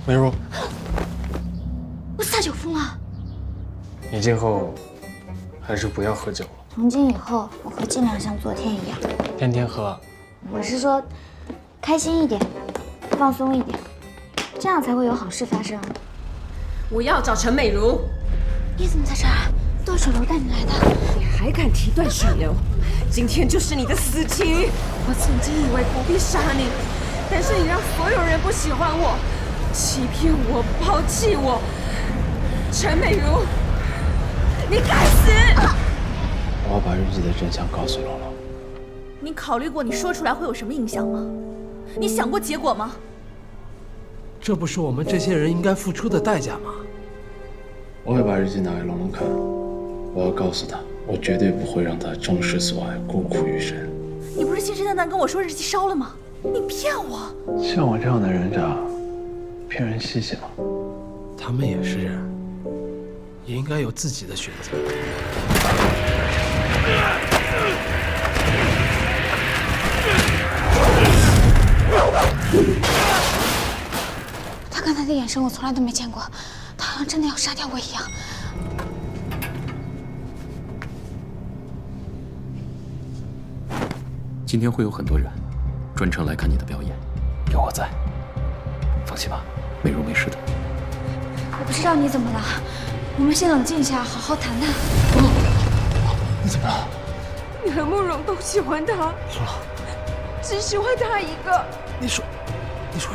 美如，我撒酒疯了。你今后还是不要喝酒了。从今以后，我会尽量像昨天一样，天天喝。我是说，开心一点，放松一点，这样才会有好事发生。我要找陈美如。你怎么在这儿？断水流带你来的。你还敢提断水流？今天就是你的死期！我曾经以为不必杀你，但是你让所有人不喜欢我，欺骗我，抛弃我。陈美如，你该死！我要把日记的真相告诉龙龙。你考虑过你说出来会有什么影响吗？你想过结果吗？这不是我们这些人应该付出的代价吗？我会把日记拿给龙龙看，我要告诉他，我绝对不会让他终身所爱，孤苦余生。你不是信誓旦旦跟我说日记烧了吗？你骗我！像我这样的人渣，骗人细细吗？他们也是人，也应该有自己的选择。他刚才的眼神我从来都没见过，他好像真的要杀掉我一样。今天会有很多人专程来看你的表演，有我在，放心吧，美如没事的。我不知道你怎么了，我们先冷静一下，好好谈谈。你怎么了？你和慕容都喜欢他，只喜欢他一个。你说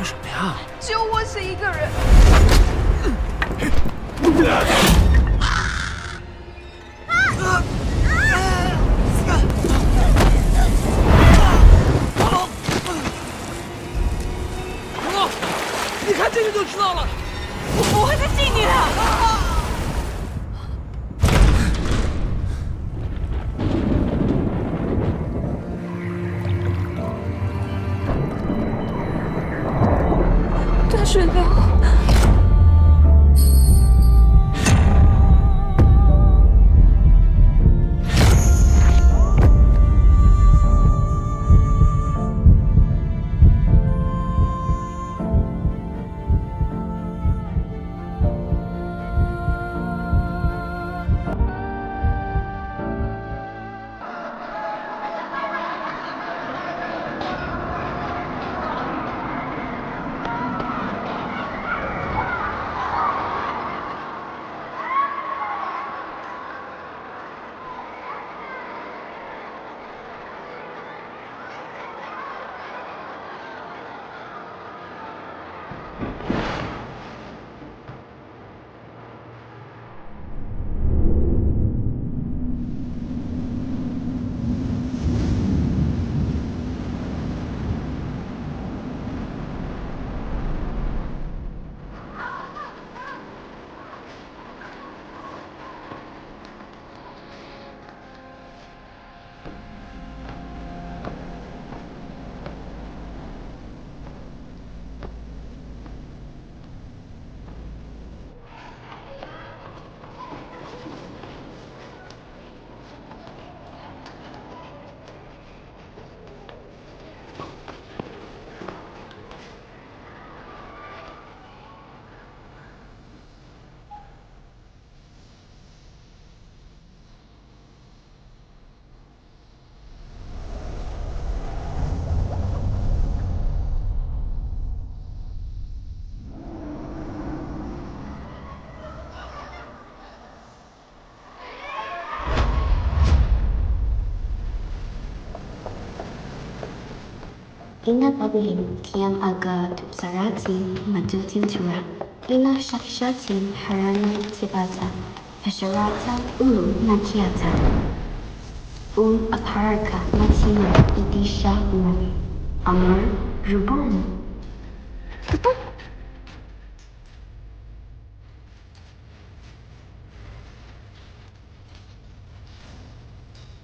什么呀？只有我是一个人。你看这个就知道了。我不会再信你了。断水流。Ina pabihin kiam aga sarati matutin tura. Ina shakshati harana tibata. Hasharata nakiata. Aparaka matina idisha Amar Rubon.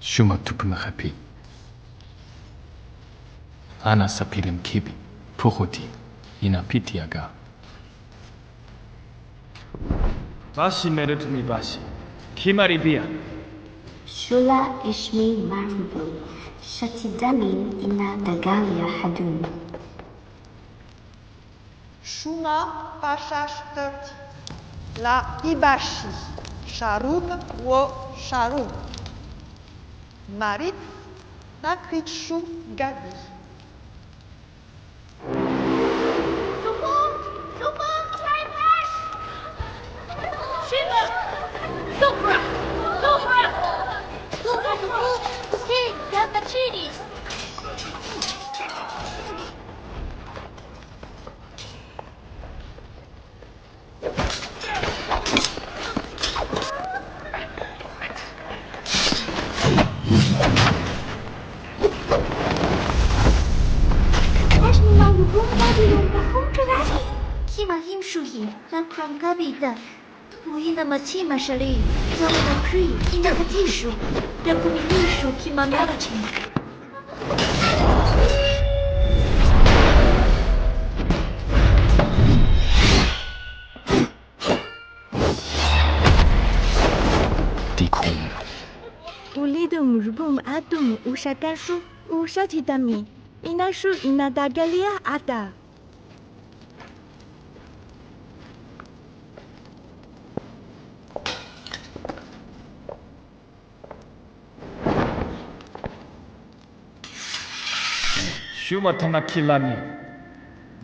شو مكتوب مخبي؟ أنا سبيل مكيبي بوخوتي إنا بيتي أجا. باشي مرتمي باشي كيماري بيا. Shula Ishmi Maribu. Shatidamin ina Dagalia Hadun. Shuma Pashashtat La Ibashi Sharum Wo Sharum Marit Nakrichu Gabi.地空。Ulidum rubum atum ushakanshu ushatitami inashu inadagalia ada. Shuma Tanaki Lani,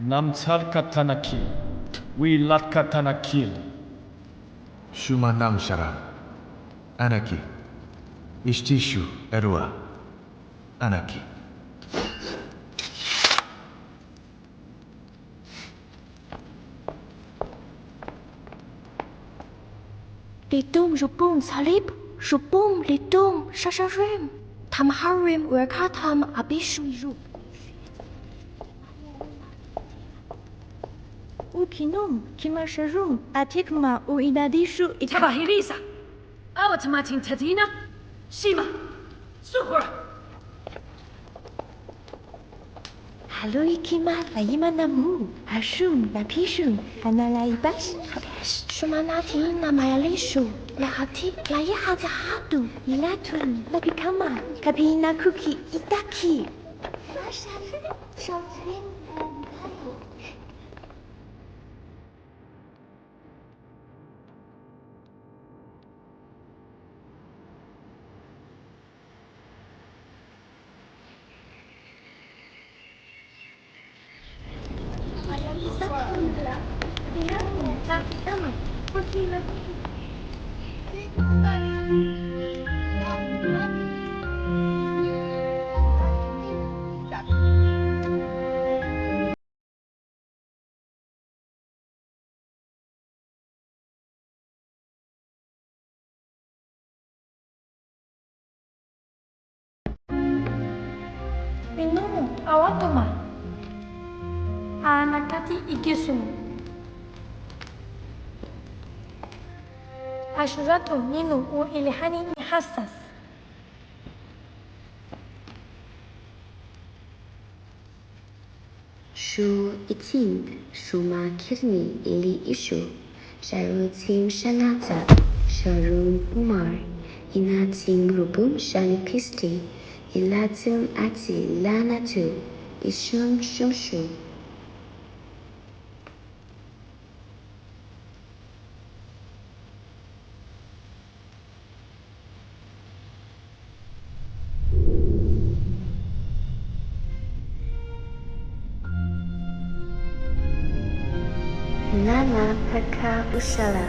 Namsalka Tanaki, We Latka Tanakil. Shuma Namshara, Anaki, Ishtishu Erua, Anaki. Litum rubum salib, rubum litum shasharim, tamharim werkatam abishu. Ukinum, kimasharum, atikma uinadishu Tabahilisa, Awatamatin Tatina, Shima, Sukura. Hallo ikima laima namu, hashum lapishum, analaibash, shumanati namayalishu, lahati layahata hatu, ilatun, labikama, kabina kuki itaki. Minum awatoma. Anakati ikisu. Ashuratu ninu u ilhani hassas. Shu itin, shuma kirni ili ishu, sharutim shanata, sharum umar, inatim rubum shanikisti, ilatum ati lanatu, ishum shumshu. Nana Paka Ushala,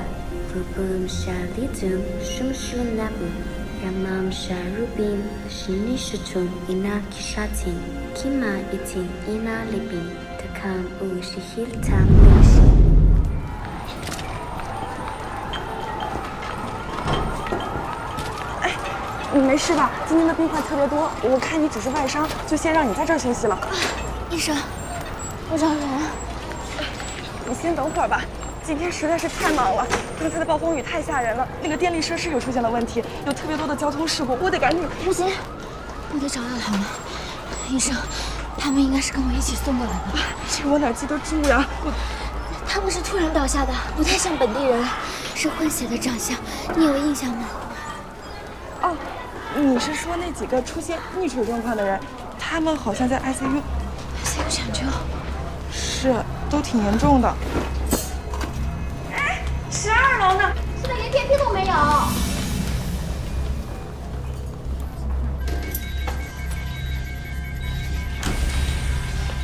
Rubum Shalitum, Shumshun Nabu, Yamam Sharubim, Shinishutum, Ina Kishatin, Kima Itin, Ina Libin, Takam U Shihil Tam Lishi. 你没事吧？今天的病患特别多，我看你只是外伤，就先让你在这儿休息了。医生，我找人。你先等会儿吧，今天实在是太忙了，刚才的暴风雨太吓人了，那个电力设施又出现了问题，有特别多的交通事故，我得赶紧。不行，我得找到他们。医生，他们应该是跟我一起送过来的。这我哪记得住呀？他们是突然倒下的，不太像本地人，是混血的长相，你有印象吗？哦，你是说那几个出现溺水状况的人？他们好像在 ICU 抢救。是是，都挺严重的。哎，12楼呢？现在连电梯都没有。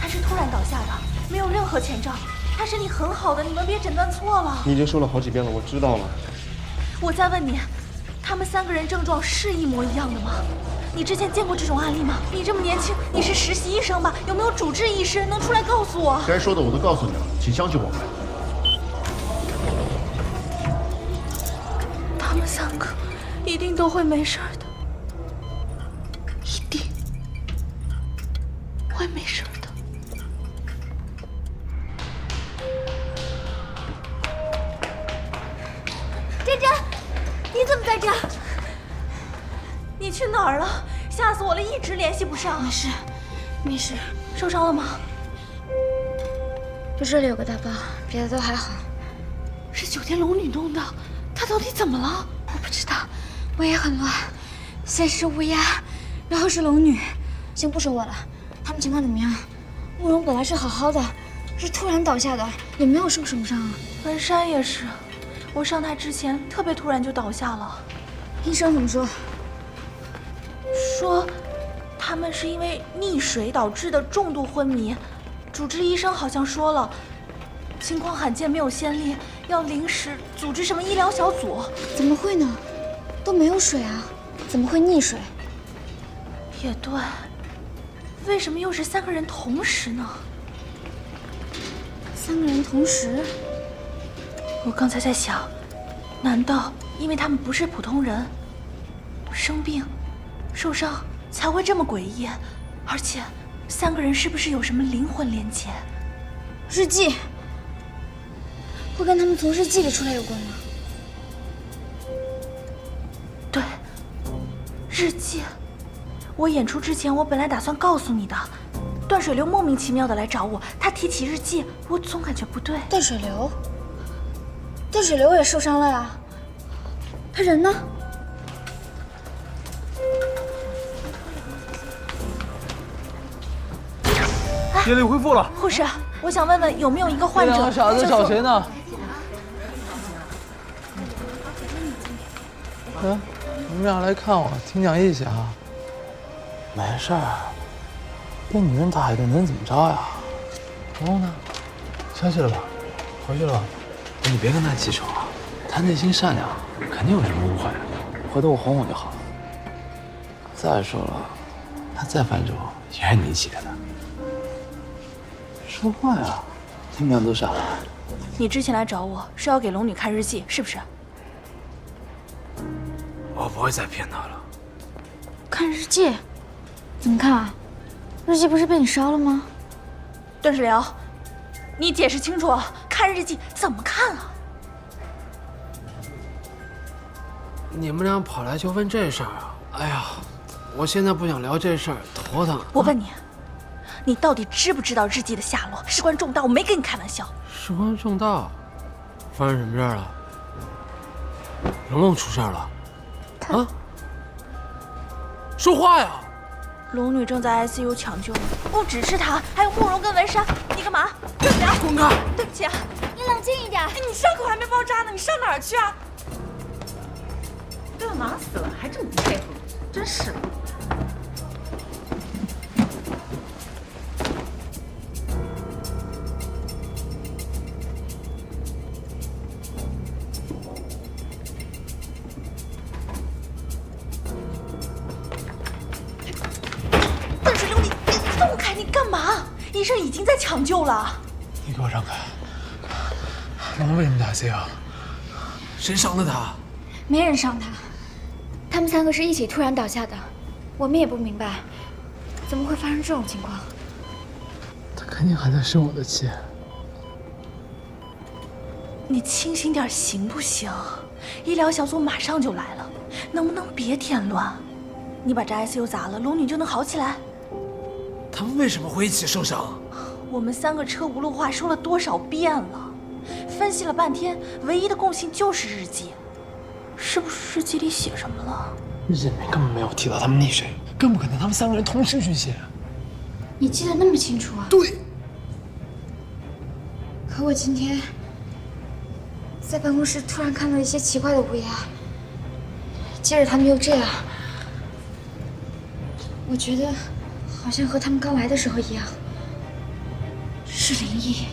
他是突然倒下的，没有任何前兆。他身体很好的，你们别诊断错了。你已经说了好几遍了，我知道了。我再问你，他们3个人症状是一模一样的吗？你之前见过这种案例吗？你这么年轻，你是实习医生吧？有没有主治医师能出来告诉我？该说的我都告诉你了，请相信我们。他们3个一定都会没事的，一定会没事的。珍珍，你怎么在这？你去哪儿了？吓死我了，一直联系不上。没事，没事。受伤了吗？就这里有个大包，别的都还好。是酒店龙女弄的，她到底怎么了？我不知道，我也很乱。先是乌鸦，然后是龙女。先不说我了，他们情况怎么样？慕容本来是好好的，是突然倒下的，也没有受什么伤啊。文山也是，我上台之前特别突然就倒下了。医生怎么说？说他们是因为溺水导致的重度昏迷，主治医生好像说了，情况罕见没有先例，要临时组织什么医疗小组。怎么会呢？都没有水啊，怎么会溺水？也对，为什么又是3个人同时呢？3个人同时？我刚才在想，难道因为他们不是普通人，生病受伤才会这么诡异？而且3个人是不是有什么灵魂连接？日记会跟他们从日记里出来有关吗？对，日记。我演出之前，我本来打算告诉你的。段水流莫名其妙的来找我，他提起日记，我总感觉不对。段水流？段水流也受伤了呀？他人呢？电力恢复了。护士，我想问问有没有一个患者？这两个傻子找谁呢？你们俩来看我，听讲义气啊。没事儿，被女人打一顿能怎么着呀？然后呢？消息了吧？回去了吧？你别跟他记仇啊，他内心善良，肯定有什么误会，回头我哄哄就好了。再说了，他再犯愁也是你起来的。说话呀，你们俩都傻了。你之前来找我是要给龙女看日记，是不是？我不会再骗他了。看日记？怎么看啊？日记不是被你烧了吗？段世辽，你解释清楚啊！看日记怎么看啊？你们俩跑来就问这事儿啊？哎呀，我现在不想聊这事儿，头疼。我问你，你到底知不知道日记的下落？事关重大，我没跟你开玩笑。事关重大，发生什么事儿了？龙龙出事儿了？啊？说话呀！龙女正在 ICU 抢救，不只是她，还有慕容跟文山。你干嘛？段世辽，滚开！对不起啊，你冷静一点。你伤口还没包扎呢，你上哪儿去啊？都要忙死了，还这么不配合，真是。段水流，你松开！你干嘛？医生已经在抢救了。你给我让开！龙龙为什么打 ICU？谁伤的他？没人伤他，他们3个是一起突然倒下的，我们也不明白，怎么会发生这种情况？他肯定还在生我的气。你清醒点行不行？医疗小组马上就来了，能不能别添乱？你把这 ICU 砸了，龙女就能好起来。他们为什么会一起受伤？我们3个车轱辘话说了多少遍了，分析了半天，唯一的共性就是日记。是不是日记里写什么了？日记里面根本没有提到他们溺水，更不可能他们3个人同时去写。你记得那么清楚啊？对。可我今天在办公室突然看到一些奇怪的乌鸦，接着他们又这样，我觉得好像和他们刚来的时候一样，是灵异。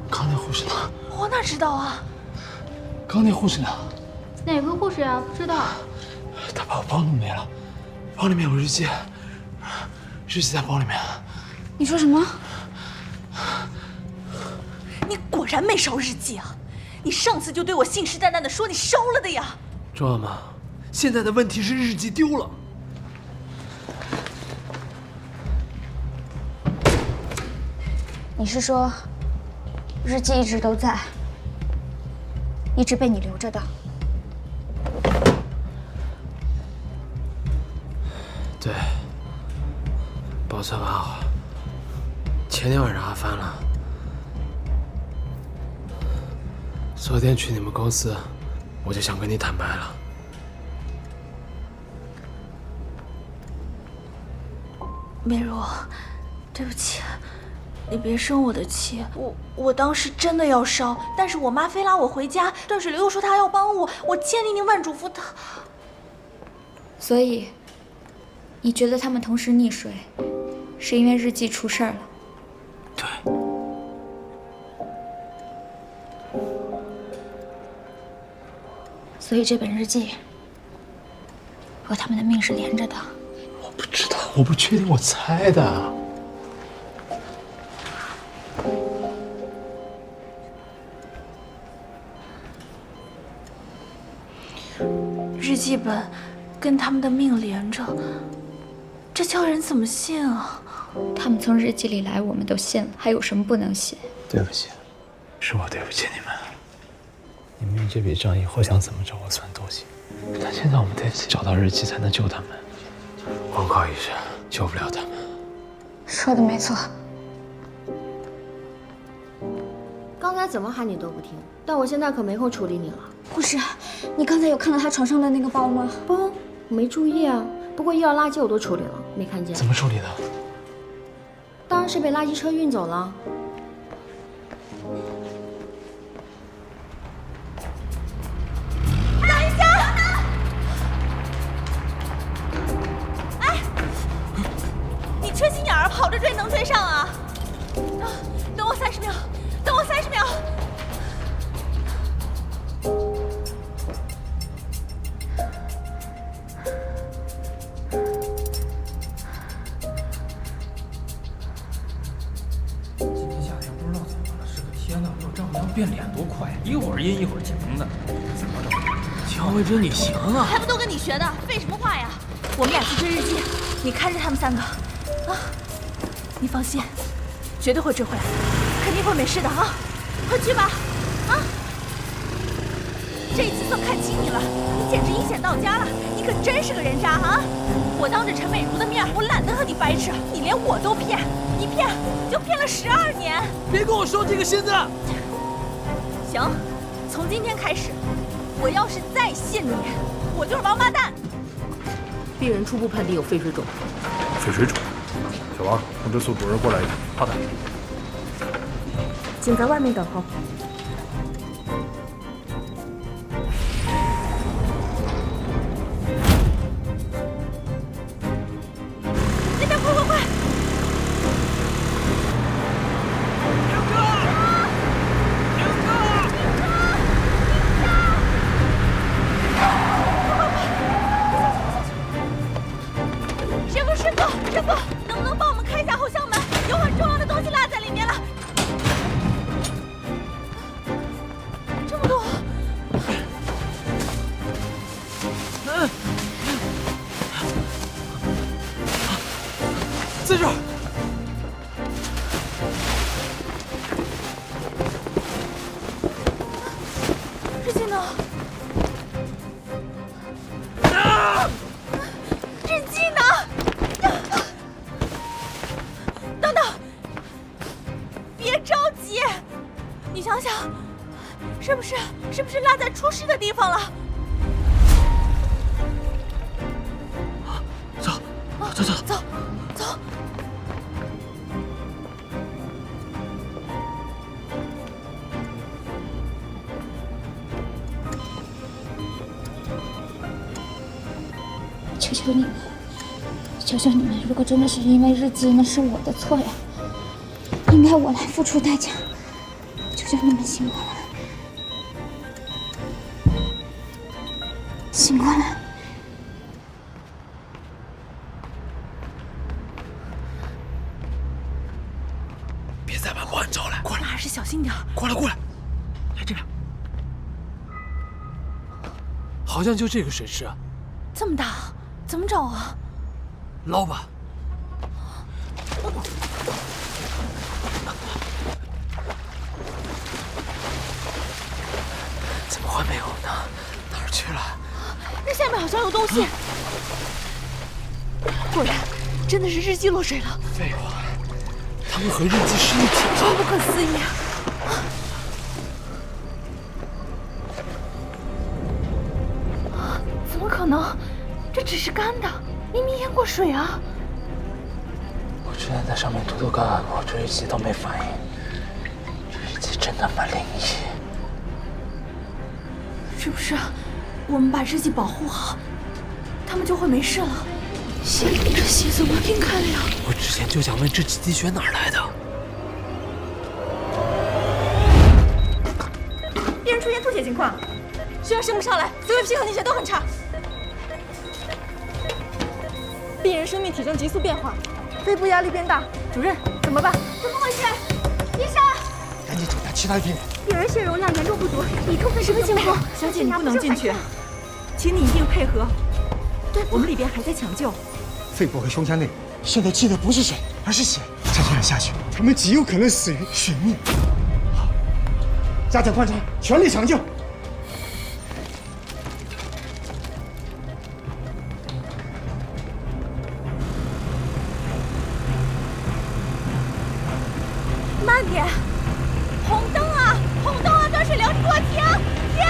刚那护士呢？我哪知道啊？刚那护士呢？哪个护士啊？不知道。他把我包弄没了，包里面有日记，日记在包里面。你说什么？你果然没烧日记啊！你上次就对我信誓旦旦的说你烧了的呀。周阿妈，现在的问题是日记丢了。你是说，日记一直都在，一直被你留着的？对，保存完好。前天晚上还翻了，昨天去你们公司，我就想跟你坦白了。美如，对不起，你别生我的气。我当时真的要烧，但是我妈非拉我回家，段水流又说她要帮我，我千叮咛万嘱咐她。所以，你觉得他们同时溺水，是因为日记出事儿了？对。所以这本日记和他们的命是连着的。我不知道，我不确定，我猜的。日记本跟他们的命连着，这叫人怎么信啊？他们从日记里来，我们都信了，还有什么不能信？对不起，是我对不起你们。你们用这笔账以后想怎么着我算都行，但现在我们得找到日记才能救他们，光靠医生救不了他们。说的没错。刚才怎么喊你都不听，但我现在可没空处理你了。护士，你刚才有看到他床上的那个包吗？包，没注意啊。不过医药垃圾我都处理了，没看见。怎么处理的？当然是被垃圾车运走了。等一下！哎，你缺心眼儿，跑着追能追上啊？等我30秒，等我30秒。变脸多快，一会儿阴一会儿晴的，怎么着？乔慧珍，你行啊！还不都跟你学的？废什么话呀？我们俩去追日记，你看着他们3个，啊，你放心，绝对会追回来，肯定会没事的啊！快去吧，啊！这一次算看清你了，你简直阴险到家了，你可真是个人渣啊！我当着陈美如的面，我懒得和你掰扯，你连我都骗，一骗就骗了12年。别跟我说这个现在。行，从今天开始，我要是再信你，我就是王八蛋。病人初步判定有肺水肿。肺水肿，小王，通知苏主任过来一趟。好的。请在外面等候。那边快快快！师傅，能不能帮我们开一下后巷门？有很重要的东西落在里面了。这么多。在这儿。日记呢？日记呢？走走走走。求求你们，求求你们！如果真的是因为日记，那是我的错呀，应该我来付出代价。求求你们醒过来，醒过来！别再把莫安招来！过来，还是小心点。过来，过来，来这边。好像就这个水池啊。这么大，怎么找啊？捞吧。怎么会没有呢？哪儿去了？那下面好像有东西。果然，真的是日记落水了。废话，他们和日记是一体的。真不可思议啊！怎么可能？这只是干的，明明淹过水啊！我之前在上面涂干过，这日记都没反应。这日记真他妈灵异！是不是我们把日记保护好，他们就会没事了？血，这血怎么晕开了呀？我之前就想问，这几滴血哪儿来的？病人出现吐血情况，血压升不上来，所有皮和凝血都很差。病人生命体征急速变化，肺部压力变大。主任，怎么办？怎么回事？医生，赶紧检查其他病人。病人血容量严重不足，已出现什么情况？小姐，你不能进去，请你一定配合。对，我们里边还在抢救。肺部和胸腔内现在积的不是水，而是血。再这样下去，他们极有可能死于血溺。好，加强观察，全力抢救。慢点！红灯啊，红灯啊，断水流，你给我停！停！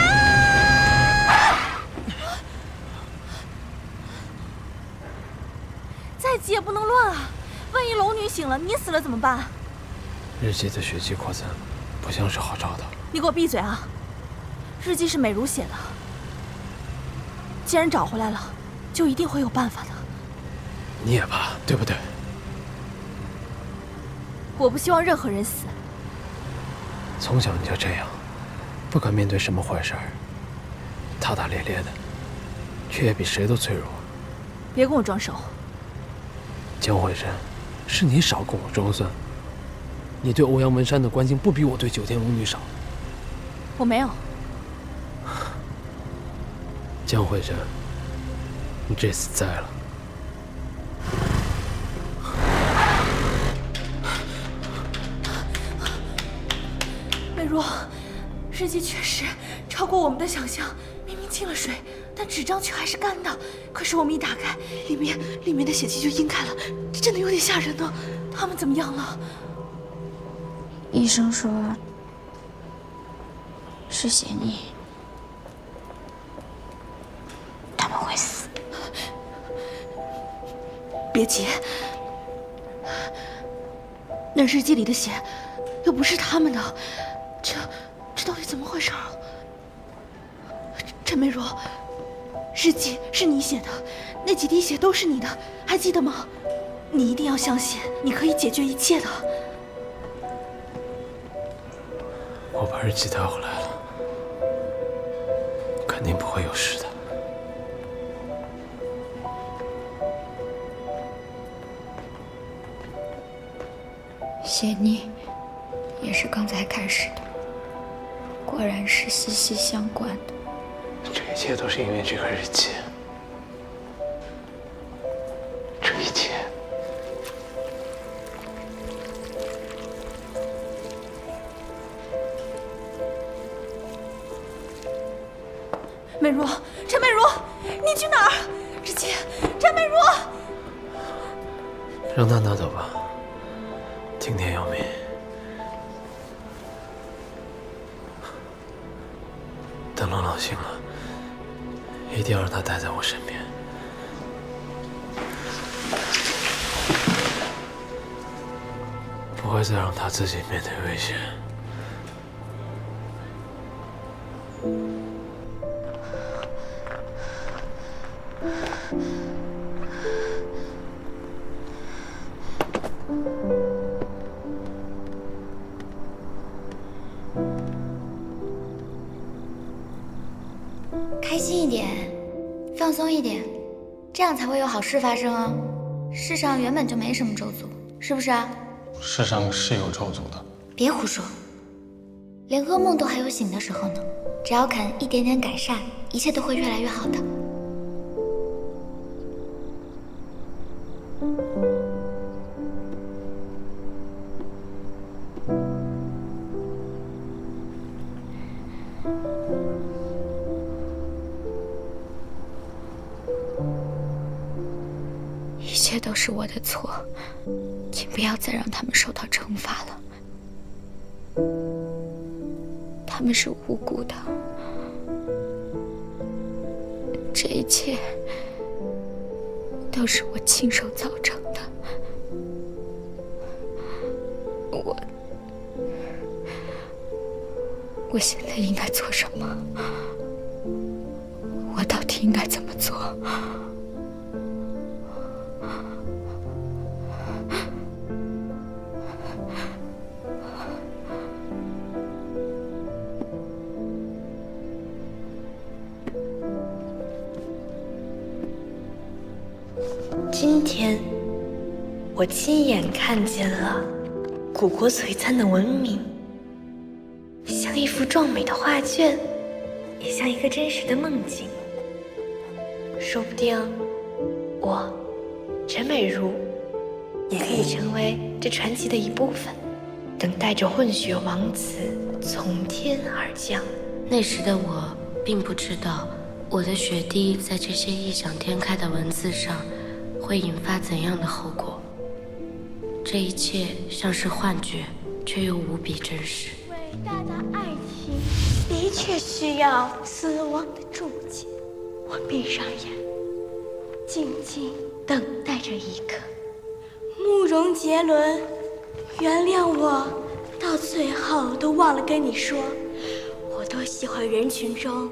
再急也不能乱啊！万一龙女醒了，你死了怎么办？日记的血迹扩散，不像是好兆头。你给我闭嘴啊！日记是美如写的，既然找回来了，就一定会有办法的。你也怕，对不对？我不希望任何人死。从小你就这样，不敢面对什么坏事儿，大大咧咧的，却也比谁都脆弱。别跟我装熟。江慧珍，是你少跟我装蒜。你对欧阳文山的关心不比我对九天龙女少。我没有。江慧珍，你这次栽了。美若，日记确实超过我们的想象，明明进了水，但纸张却还是干的。可是我们一打开，里面的血迹就晕开了，这真的有点吓人呢。他们怎么样了？医生说是血溺，他们会死。别急，那日记里的血又不是他们的。这到底怎么回事啊？陈美若，日记是你写的，那几滴血都是你的，还记得吗？你一定要相信，你可以解决一切的。我把日记带回来了，肯定不会有事的。血溺也是刚才开始的。果然是息息相关的。这一切都是因为这个日记。这一切。美若，陈美若，你去哪儿？日记，陈美若，让他拿走吧，听天由命。等冷冷醒了，一定要让他待在我身边。不会再让他自己面对危险。开心一点，放松一点，这样才会有好事发生啊！世上原本就没什么咒诅，是不是啊？世上是有咒诅的。别胡说，连噩梦都还有醒的时候呢。只要肯一点点改善，一切都会越来越好的。一切都是我的错，请不要再让他们受到惩罚了。他们是无辜的，这一切都是我亲手造成的。我现在应该做什么？我到底应该怎么做？今天，我亲眼看见了古国璀璨的文明，像一幅壮美的画卷，也像一个真实的梦境。说不定，我陈美如也可以成为这传奇的一部分，等待着混血王子从天而降。那时的我并不知道，我的血滴在这些异想天开的文字上会引发怎样的后果。这一切像是幻觉，却又无比真实。伟大的爱情的确需要死亡的注解。我闭上眼，静静等待着一刻。慕容杰伦，原谅我，到最后都忘了跟你说，我多喜欢人群中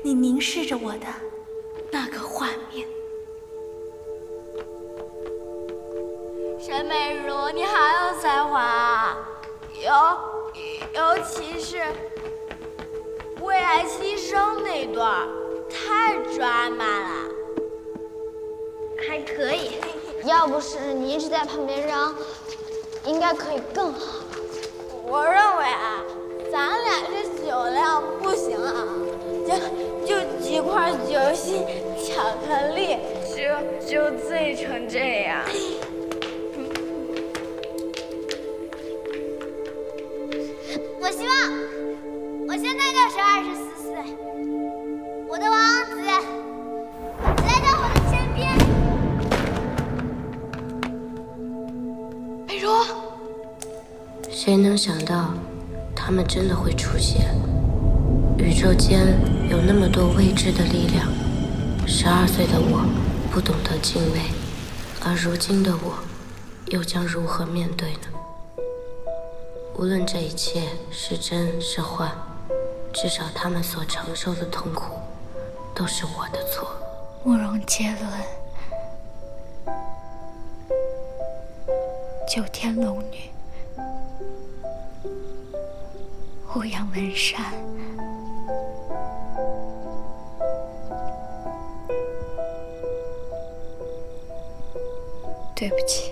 你凝视着我的那个画面。沈美如，你好有才华啊！尤其是为爱牺牲那段，太抓马了。还可以，要不是你一直在旁边嚷，应该可以更好。我认为啊，咱俩这酒量不行啊，就几块酒心巧克力，就醉成这样。我希望我现在就是24岁，我的王子来到我的身边。美如，谁能想到，他们真的会出现？宇宙间有那么多未知的力量。12岁的我不懂得敬畏，而如今的我，又将如何面对呢？无论这一切是真是幻，至少他们所承受的痛苦，都是我的错。慕容杰伦，九天龙女，欧阳文山，对不起。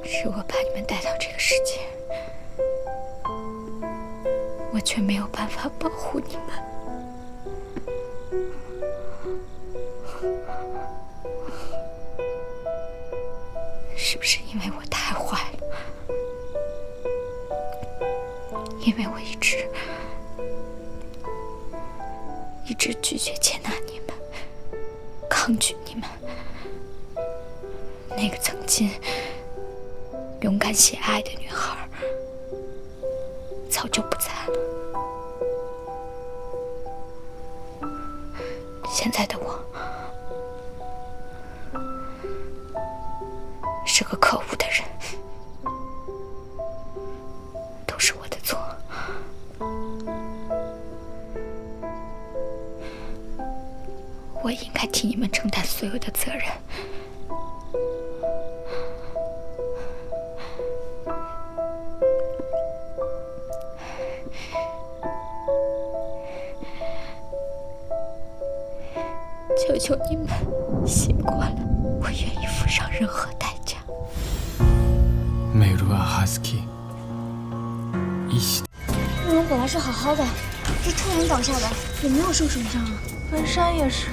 是我把你们带到这个世界，我却没有办法保护你们。是不是因为我太坏了？因为我一直拒绝接纳你们，抗拒你们。那个曾经勇敢写爱的女孩早就不在了。现在的我个可恶的人，都是我的错。我应该替你们承担所有的责任。求求你们，醒过来！我愿意付上任何代价。美如啊，哈斯基，慕容本来是好好的，是突然倒下的，也没有受什么伤啊。文山也是，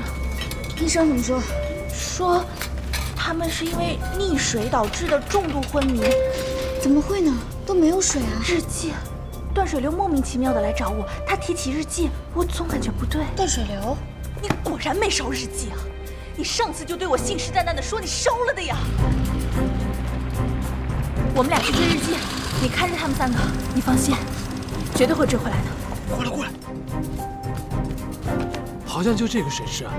医生怎么说？说他们是因为溺水导致的重度昏迷。怎么会呢？都没有水啊！日记，断水流莫名其妙的来找我，他提起日记，我总感觉不对。断水流？你果然没烧日记啊！你上次就对我信誓旦旦的说你烧了的呀！我们俩去追日记，你看着他们3个，你放心，绝对会追回来的。过来过来，好像就这个水池啊！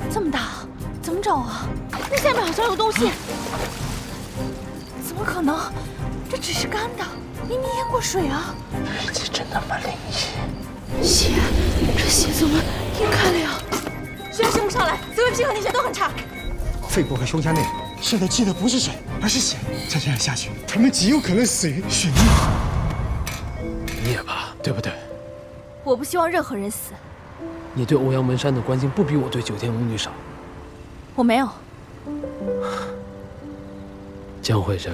这么大，怎么找啊？那下面好像有东西，怎么可能？这只是干的，明明淹过水啊！日记真他妈灵异！血，这血怎么晕开了呀？血升不上来，CVP 和凝血都很差。肺部和胸腔内现在积的不是水，而是血。再这样下去，他们极有可能死于血溺。你也怕，对不对？我不希望任何人死。你对欧阳文山的关心不比我对九天巫女少。我没有。江慧珍，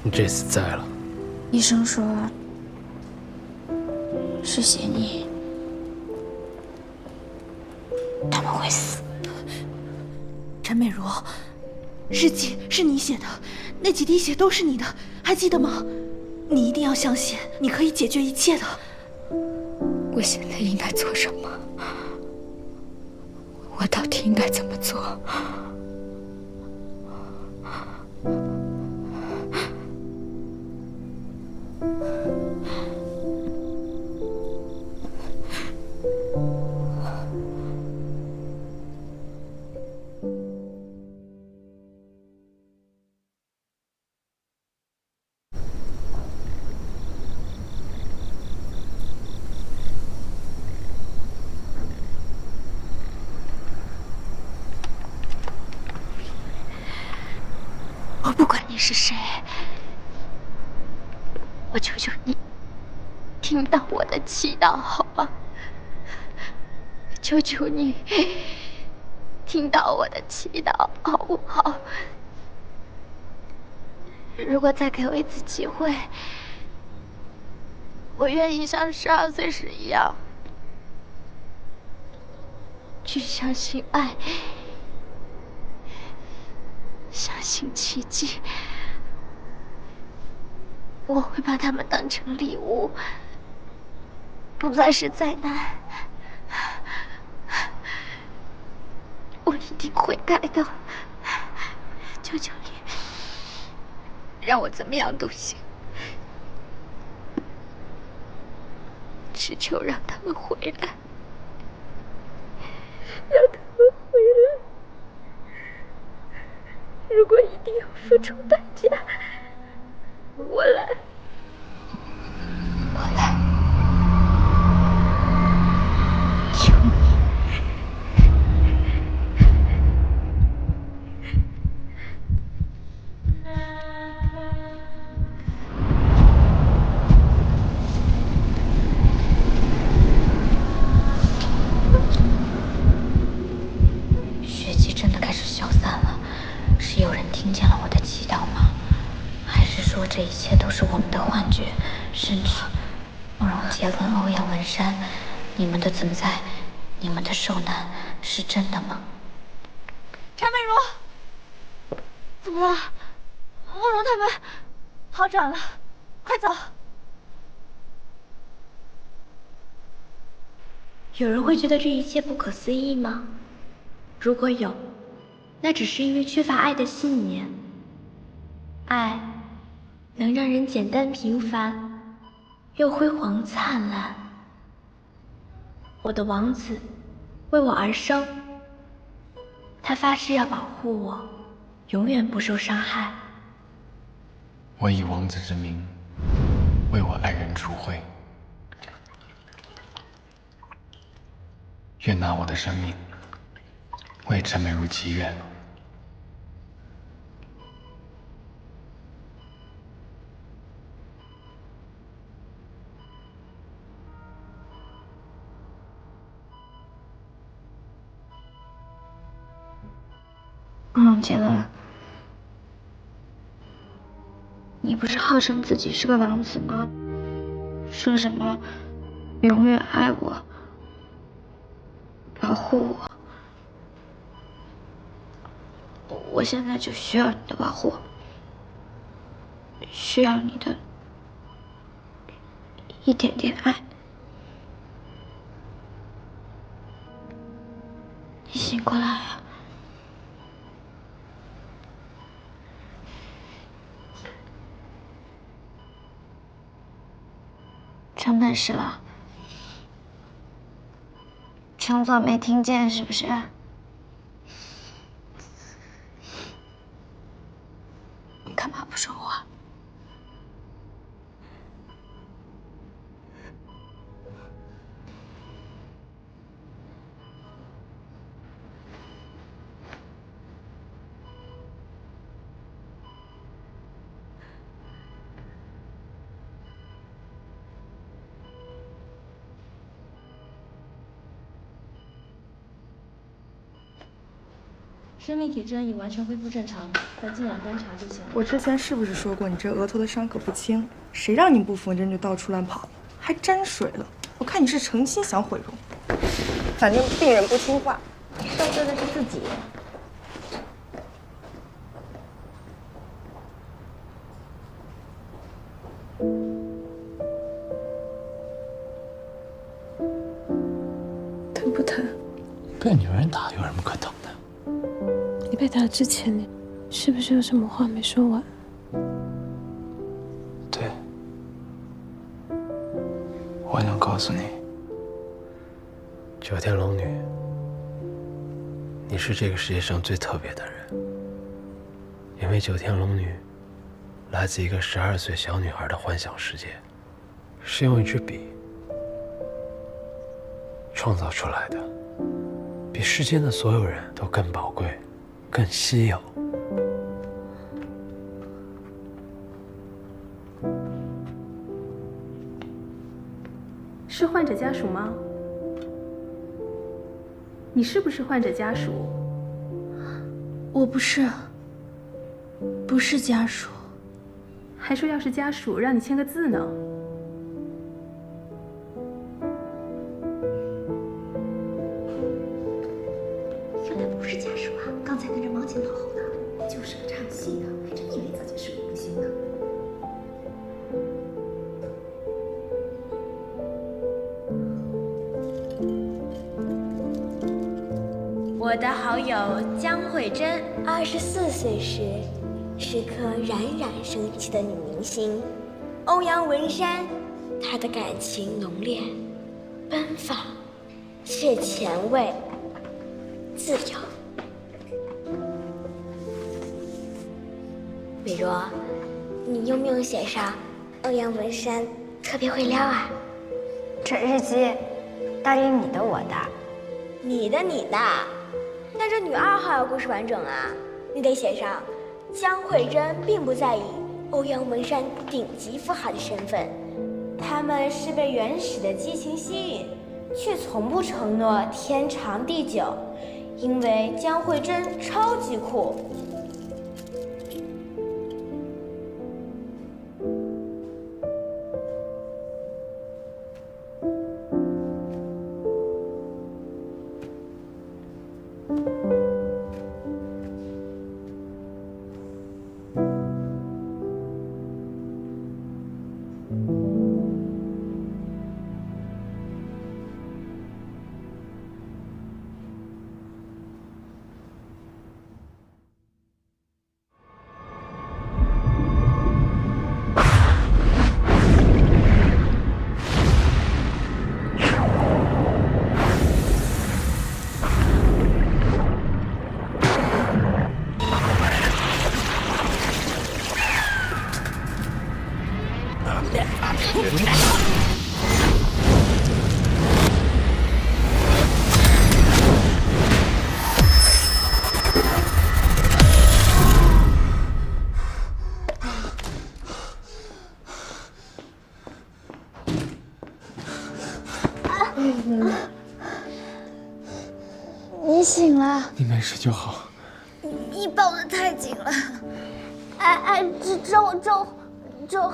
你这次栽了。医生说是血溺，他们会死。陈美如，日记是你写的，那几滴血都是你的，还记得吗？你一定要相信，你可以解决一切的。我现在应该做什么？我到底应该怎么做？我不管你是谁，我求求你，听到我的祈祷，好吗？求求你，听到我的祈祷，好不好？如果再给我一次机会，我愿意像12岁时一样，去相信爱。相信奇迹，我会把它们当成礼物，不再是灾难。我一定会改的，求求你，让我怎么样都行，只求让他们回来，让他们回来。如果一定要付出代价，我来，我来，求你。血气真的开始消散了。是有人听见了我的祈祷吗？还是说这一切都是我们的幻觉？甚至慕容杰跟欧阳文山，你们的存在，你们的受难是真的吗？陈美如，怎么了？慕容他们好转了，快走！有人会觉得这一切不可思议吗？如果有，那只是因为缺乏爱的信念。爱能让人简单平凡，又辉煌灿烂。我的王子为我而生，他发誓要保护我，永远不受伤害。我以王子之名为我爱人赎回，愿拿我的生命为陈美如祈愿。杰伦，你不是号称自己是个王子吗？说什么永远爱我、保护我。我现在就需要你的保护，需要你的一点点爱。你醒过来啊！真没事了，装作没听见是不是？你干嘛不说话？生命体征已完全恢复正常，再静养观察就行了。我之前是不是说过你这额头的伤可不轻？谁让你不缝针就到处乱跑，还沾水了？我看你是诚心想毁容。反正病人不听话，受罪的是自己。疼不疼？被女人打有什么可疼的？你被打之前，你是不是有什么话没说完？对，我想告诉你，九天龙女，你是这个世界上最特别的人，因为九天龙女来自一个12岁小女孩的幻想世界，是用一支笔创造出来的，比世间的所有人都更宝贵、更稀有。是患者家属吗？你是不是患者家属？我不是，不是家属。还说要是家属，让你签个字呢。原来不是家属啊！刚才跟着忙前忙后的，就是个唱戏的，还真以为自己是个明星呢。我的好友江慧珍，24岁时是颗冉冉升起的女明星。欧阳文山，她的感情浓烈、奔放且前卫、自由。美若，你用不用写上欧阳文山特别会撩啊？这日记到底你的我的？你的。但这女2号要故事完整啊，你得写上江慧珍并不在意欧阳文山顶级富豪的身份，他们是被原始的激情吸引，却从不承诺天长地久，因为江慧珍超级酷。你醒了。你没事就好。你抱得太紧了。粥。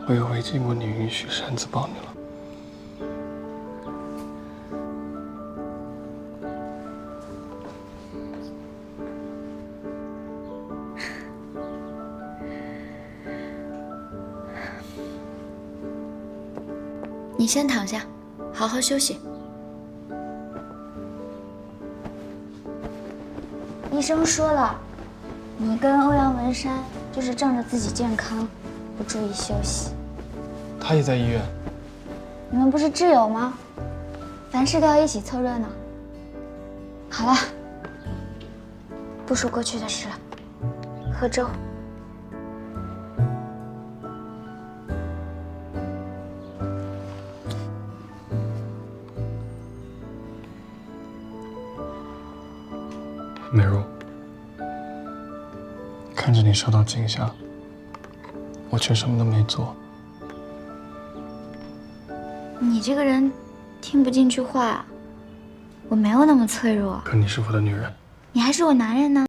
我有违寂寞女允许擅自抱你了。你先躺下，好好休息。医生说了，你跟欧阳文山就是仗着自己健康，不注意休息。他也在医院。你们不是挚友吗？凡事都要一起凑热闹。好了，不说过去的事了，喝粥。美如，看着你受到惊吓，我却什么都没做。你这个人听不进去话，我没有那么脆弱。可你是我的女人，你还是我男人呢。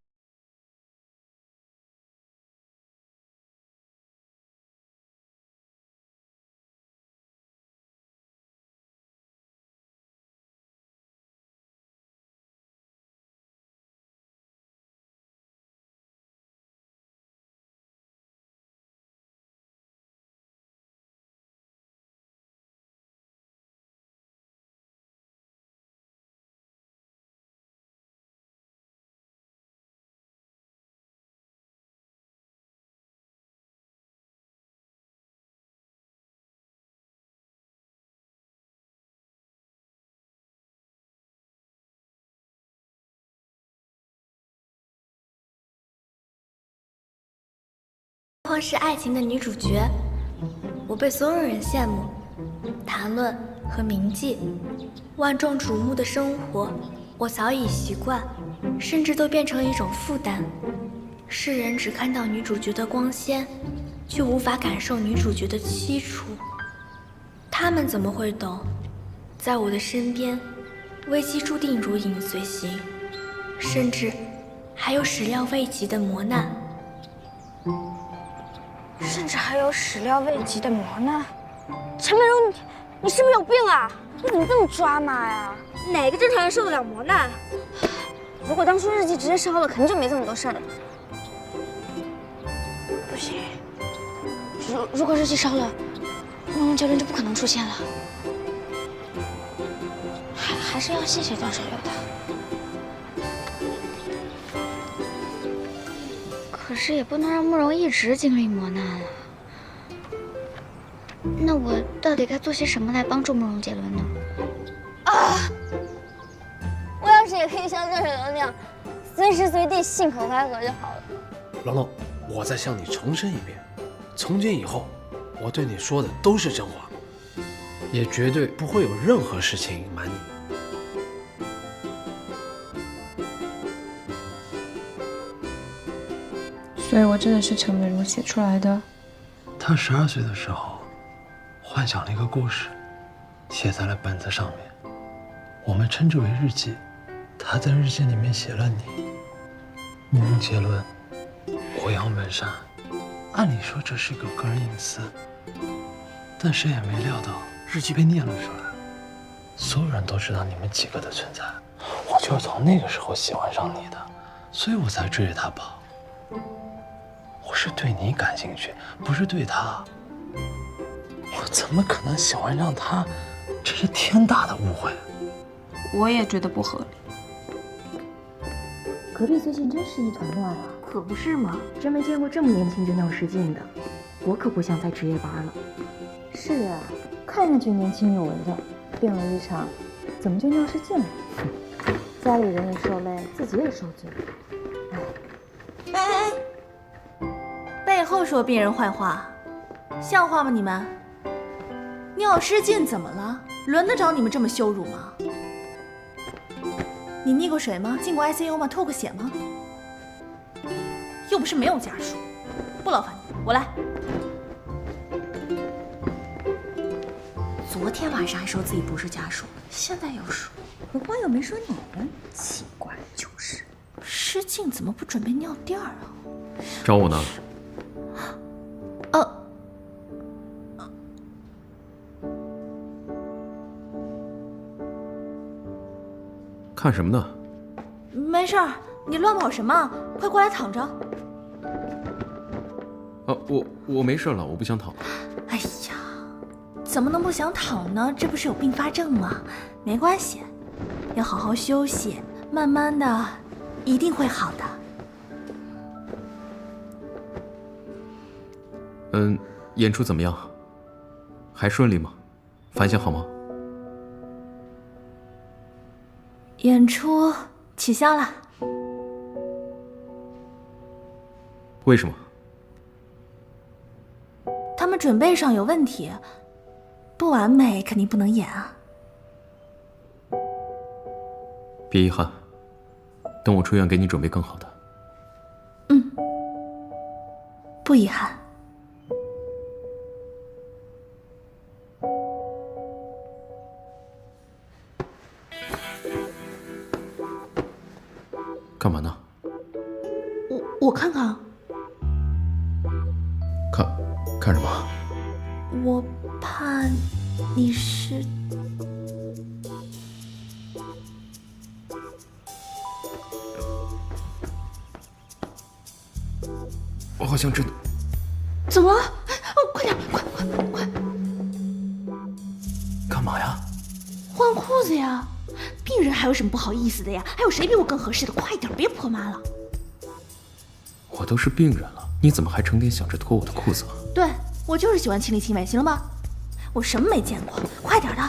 荒是爱情的女主角，我被所有人羡慕、谈论和铭记。万众瞩目的生活，我早已习惯，甚至都变成一种负担。世人只看到女主角的光鲜，却无法感受女主角的凄楚。他们怎么会懂，在我的身边，危机注定如影随形，甚至还有始料未及的磨难。陈美如，你是不是有病啊？你怎么这么抓马呀？哪个正常人受得了磨难？如果当初日记直接烧了，肯定就没这么多事儿了。不行，如果日记烧了，慕容杰伦就不可能出现了。还是要谢谢段水流的。可是也不能让慕容一直经历磨难啊。那我到底该做些什么来帮助慕容杰伦呢？啊！我要是也可以像段水流那样，随时随地信口开河就好了。龙龙，我再向你重申一遍，从今以后，我对你说的都是真话，也绝对不会有任何事情隐瞒你。所以我真的是陈美如写出来的。他12岁的时候，幻想了一个故事，写在了本子上面，我们称之为日记。他在日记里面写了你，慕容杰伦，欧阳文山。按理说这是个个人隐私，但谁也没料到日记被念了出来，所有人都知道你们几个的存在。我就是从那个时候喜欢上你的，所以我才追着他跑。我是对你感兴趣，不是对他。我怎么可能喜欢上他？这是天大的误会。我也觉得不合理。隔壁最近真是一团乱啊！可不是嘛，真没见过这么年轻就尿失禁的。我可不想再值夜班了。是啊，看上去年轻有为的，病了一场，怎么就尿失禁了？家里人也受累，自己也受罪。哎，背后说病人坏话，像话吗你们？尿失禁怎么了？轮得着你们这么羞辱吗？你溺过水吗？进过 ICU 吗？吐过血吗？又不是没有家属，不劳烦你，我来。昨天晚上还说自己不是家属，现在又说，何况又没说你们。奇怪，就是失禁怎么不准备尿垫啊？找我呢？看什么呢？没事儿，你乱跑什么？快过来躺着。我没事了，我不想躺。哎呀，怎么能不想躺呢？这不是有并发症吗？没关系，要好好休息，慢慢的，一定会好的。演出怎么样？还顺利吗？反响好吗？演出取消了。为什么？他们准备上有问题，不完美肯定不能演啊。别遗憾，等我出院给你准备更好的。不遗憾。干嘛呢？我看看。看什么？我怕你是……我好像真的……怎么了？快点，快！干嘛呀？换裤子呀！病人还有什么不好意思的呀？还有谁比我更合适的？快点，别婆妈了。我都是病人了，你怎么还成天想着脱我的裤子啊？对，我就是喜欢亲力亲为，行了吗？我什么没见过，快点的。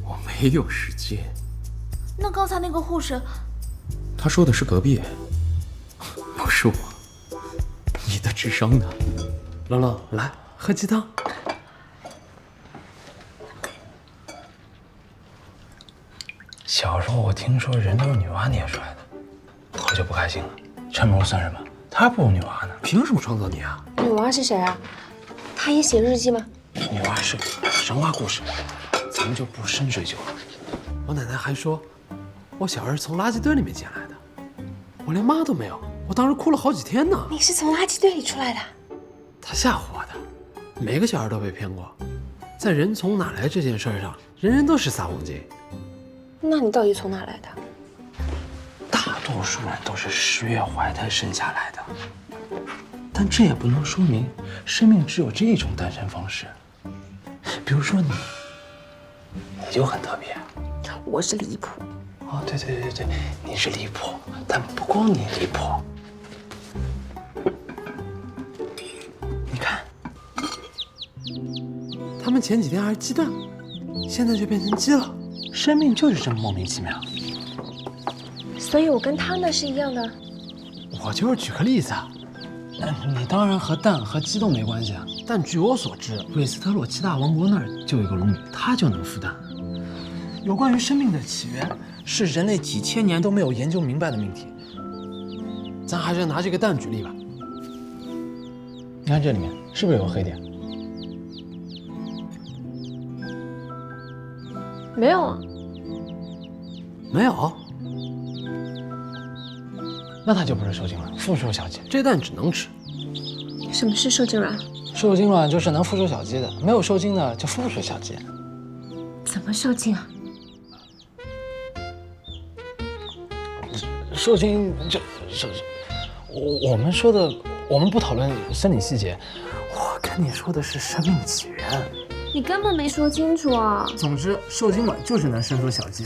我没有时间。那刚才那个护士，他说的是隔壁，不是我。你的智商呢？龙龙，来喝鸡汤。小时候我听说人都是女娲捏出来的，我就不开心了。陈谋算什么？他不如女娲呢。凭什么创造你啊？女娲是谁啊？她也写日记吗？女娲是神话故事，咱们就不深追究了。我奶奶还说，我小时候从垃圾堆里面捡来的，我连妈都没有，我当时哭了好几天呢。你是从垃圾堆里出来的？她吓唬我的，每个小孩都被骗过，在人从哪来这件事上，人人都是撒谎精。那你到底从哪来的？大多数人都是10月怀胎生下来的，但这也不能说明生命只有这种诞生方式。比如说你就很特别。我是离谱。哦，对，你是离谱，但不光你离谱。你看，他们前几天还是鸡蛋，现在就变成鸡了。生命就是这么莫名其妙。所以我跟他们是一样的。我就是举个例子啊。你当然和蛋和鸡都没关系啊。但据我所知，韦斯特洛7大王国那儿就有一个龙女，她就能孵蛋。有关于生命的起源，是人类几千年都没有研究明白的命题。咱还是拿这个蛋举例吧。你看这里面是不是有个黑点？没有啊。没有？那它就不是受精卵，附属小鸡。这蛋只能吃。什么是受精卵？受精卵就是能孵出小鸡的，没有受精的就孵不出小鸡。怎么受精啊？受精我们说的，我们不讨论生理细节。我跟你说的是生命起源。你根本没说清楚啊！总之，受精卵就是能生出小鸡。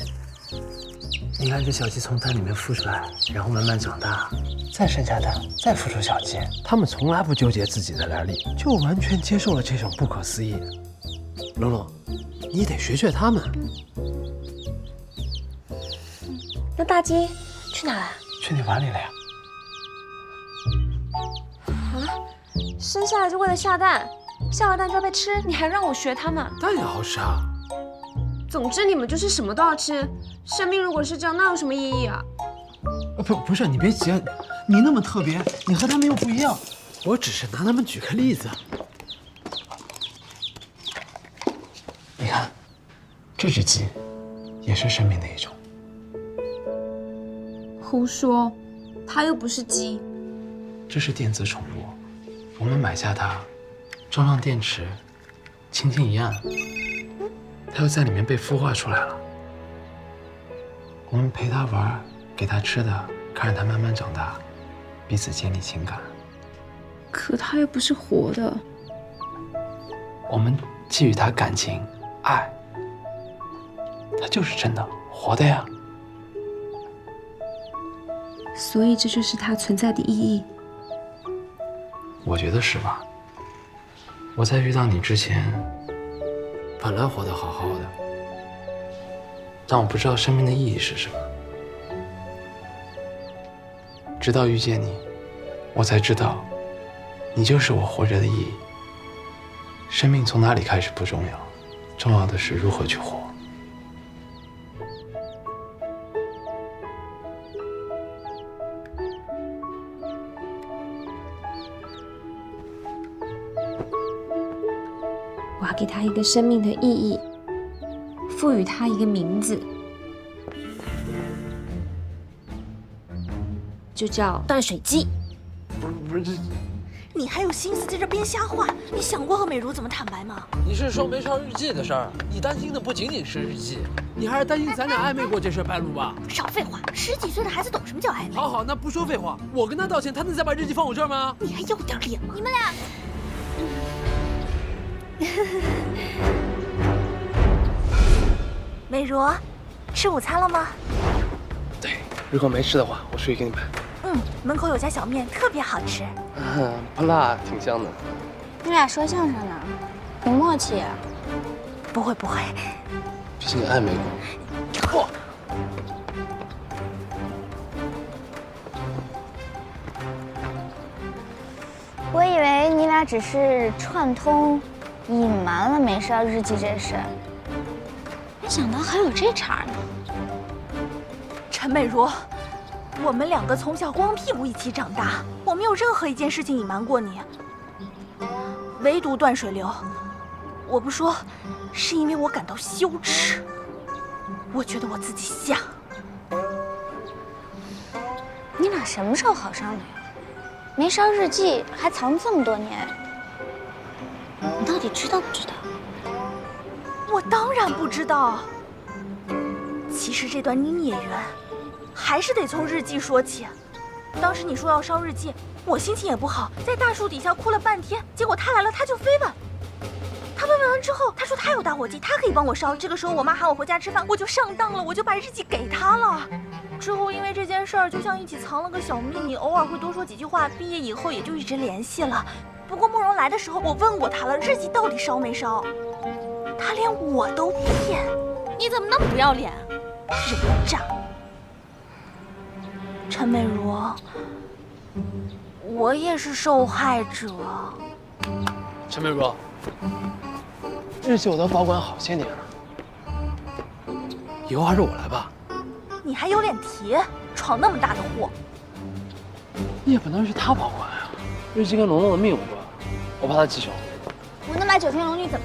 你看，这小鸡从蛋里面孵出来，然后慢慢长大，再生下蛋，再孵出小鸡。他们从来不纠结自己的来历，就完全接受了这种不可思议。龙龙，你得学学他们。那大鸡去哪了？去你碗里了呀。啊！生下来就为了下蛋，下了蛋就要被吃，你还让我学他们？蛋也好吃啊。总之你们就是什么都要吃。生命如果是这样，那有什么意义啊？不是，你别急啊，你那么特别，你和他们又不一样。我只是拿他们举个例子。你看，这只鸡也是生命的一种。胡说，它又不是鸡。这是电子宠物，我们买下它，装上电池，轻轻一按，它又在里面被孵化出来了。我们陪它玩，给它吃的，看着它慢慢长大，彼此建立情感。可它又不是活的。我们寄予它感情、爱，它就是真的活的呀。所以这就是它存在的意义。我觉得是吧？我在遇到你之前，本来活得好好的，但我不知道生命的意义是什么。直到遇见你，我才知道，你就是我活着的意义。生命从哪里开始不重要，重要的是如何去活。我要给它一个生命的意义，赋予它一个名字，就叫断水鸡。不是，你还有心思在这编瞎话？你想过和美如怎么坦白吗？你是说没烧日记的事儿？你担心的不仅仅是日记，你还是担心咱俩暧昧过这事败露吧？少废话，10几岁的孩子懂什么叫暧昧？好，那不说废话，我跟他道歉，他能再把日记放我这儿吗？你还要点脸吗？你们俩。美如，吃午餐了吗？对，如果没吃的话，我出去给你买。门口有家小面，特别好吃。不辣，挺香的。你俩说相声呢，挺默契。不会，毕竟暧昧过。我以为你俩只是串通，隐瞒了没烧日记这事，没想到还有这茬呢。陈美如，我们2个从小光屁股一起长大，我没有任何一件事情隐瞒过你，唯独断水流，我不说，是因为我感到羞耻，我觉得我自己瞎。你俩什么时候好上的呀？没烧日记还藏这么多年，你到底知道不知道？我当然不知道。其实这段孽缘，还是得从日记说起。当时你说要烧日记，我心情也不好，在大树底下哭了半天。结果他来了，他就飞吻。他飞吻完之后，他说他有打火机，他可以帮我烧。这个时候我妈喊我回家吃饭，我就上当了，我就把日记给他了。之后因为这件事儿，就像一起藏了个小秘密，偶尔会多说几句话。毕业以后也就一直联系了。不过慕容来的时候，我问过他了，日记到底烧没烧？他连我都骗。你怎么那么不要脸？人渣！陈美如，我也是受害者。陈美如，日记我都保管好些年了，以后还是我来吧。你还有脸提，闯那么大的祸？你也不能是他保管啊，日记跟龙龙的命有关，我怕他记仇。我能把9天龙女怎么